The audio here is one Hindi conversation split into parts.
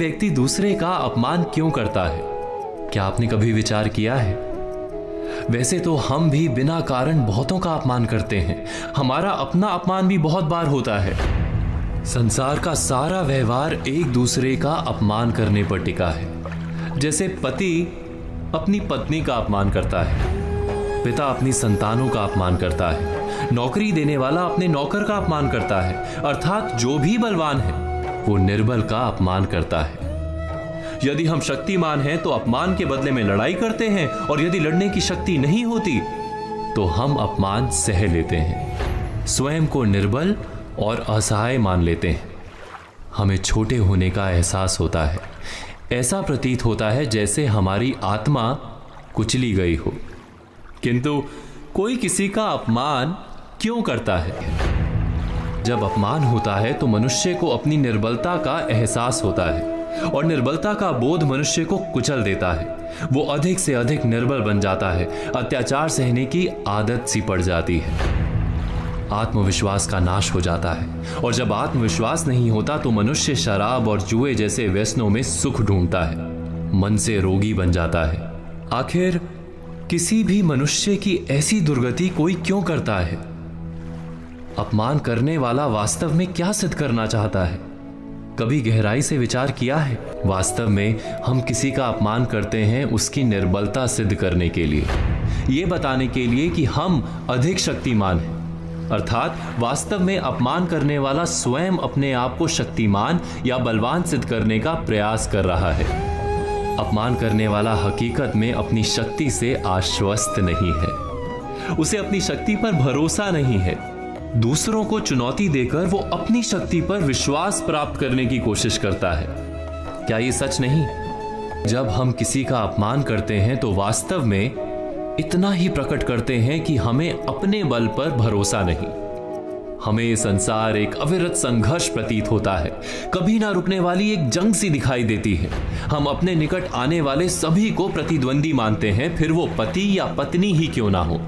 व्यक्ति दूसरे का अपमान क्यों करता है? क्या आपने कभी विचार किया है? वैसे तो हम भी बिना कारण बहुतों का अपमान करते हैं। हमारा अपना अपमान भी बहुत बार होता है। संसार का सारा व्यवहार एक दूसरे का अपमान करने पर टिका है। जैसे पति अपनी पत्नी का अपमान करता है, पिता अपनी संतानों का अपमान करता है, नौकरी देने वाला अपने नौकर का अपमान करता है, अर्थात जो भी बलवान है वो निर्बल का अपमान करता है। यदि हम शक्तिमान हैं तो अपमान के बदले में लड़ाई करते हैं, और यदि लड़ने की शक्ति नहीं होती तो हम अपमान सह लेते हैं, स्वयं को निर्बल और असहाय मान लेते हैं। हमें छोटे होने का एहसास होता है। ऐसा प्रतीत होता है जैसे हमारी आत्मा कुचली गई हो। किंतु कोई किसी का अपमान क्यों करता है? जब अपमान होता है तो मनुष्य को अपनी निर्बलता का एहसास होता है, और निर्बलता का बोध मनुष्य को कुचल देता है। वो अधिक से अधिक निर्बल बन जाता है, अत्याचार सहने की आदत सी पड़ जाती है, आत्मविश्वास का नाश हो जाता है। और जब आत्मविश्वास नहीं होता तो मनुष्य शराब और जुए जैसे व्यसनों में सुख ढूंढता है, मन से रोगी बन जाता है। आखिर किसी भी मनुष्य की ऐसी दुर्गति कोई क्यों करता है? अपमान करने वाला वास्तव में क्या सिद्ध करना चाहता है? कभी गहराई से विचार किया है? वास्तव में हम किसी का अपमान करते हैं उसकी निर्बलता सिद्ध करने के लिए, ये बताने के लिए कि हम अधिक शक्तिमान हैं। अर्थात वास्तव में अपमान करने वाला स्वयं अपने आप को शक्तिमान या बलवान सिद्ध करने का प्रयास कर रहा है। अपमान करने वाला हकीकत में अपनी शक्ति से आश्वस्त नहीं है, उसे अपनी शक्ति पर भरोसा नहीं है। दूसरों को चुनौती देकर वो अपनी शक्ति पर विश्वास प्राप्त करने की कोशिश करता है। क्या ये सच नहीं? जब हम किसी का अपमान करते हैं तो वास्तव में इतना ही प्रकट करते हैं कि हमें अपने बल पर भरोसा नहीं। हमें ये संसार एक अविरत संघर्ष प्रतीत होता है, कभी ना रुकने वाली एक जंग सी दिखाई देती है। हम अपने निकट आने वाले सभी को प्रतिद्वंदी मानते हैं, फिर वो पति या पत्नी ही क्यों ना हो।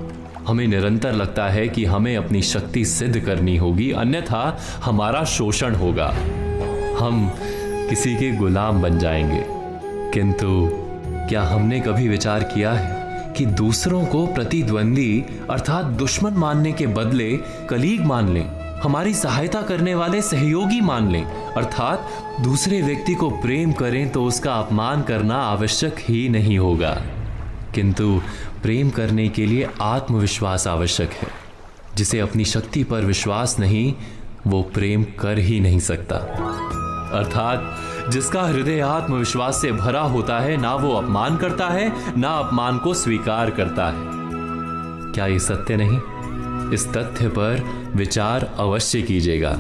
हमें निरंतर लगता है कि हमें अपनी शक्ति सिद्ध करनी होगी, अन्यथा हमारा शोषण होगा, हम किसी के गुलाम बन जाएंगे। किंतु क्या हमने कभी विचार किया है कि दूसरों को प्रतिद्वंदी अर्थात दुश्मन मानने के बदले कलीग मान लें, हमारी सहायता करने वाले सहयोगी मान लें, अर्थात दूसरे व्यक्ति को प्रेम करें तो उसका अपमान करना आवश्यक ही नहीं होगा। किंतु प्रेम करने के लिए आत्मविश्वास आवश्यक है। जिसे अपनी शक्ति पर विश्वास नहीं, वो प्रेम कर ही नहीं सकता। अर्थात जिसका हृदय आत्मविश्वास से भरा होता है, ना वो अपमान करता है, ना अपमान को स्वीकार करता है। क्या ये सत्य नहीं? इस तथ्य पर विचार अवश्य कीजिएगा।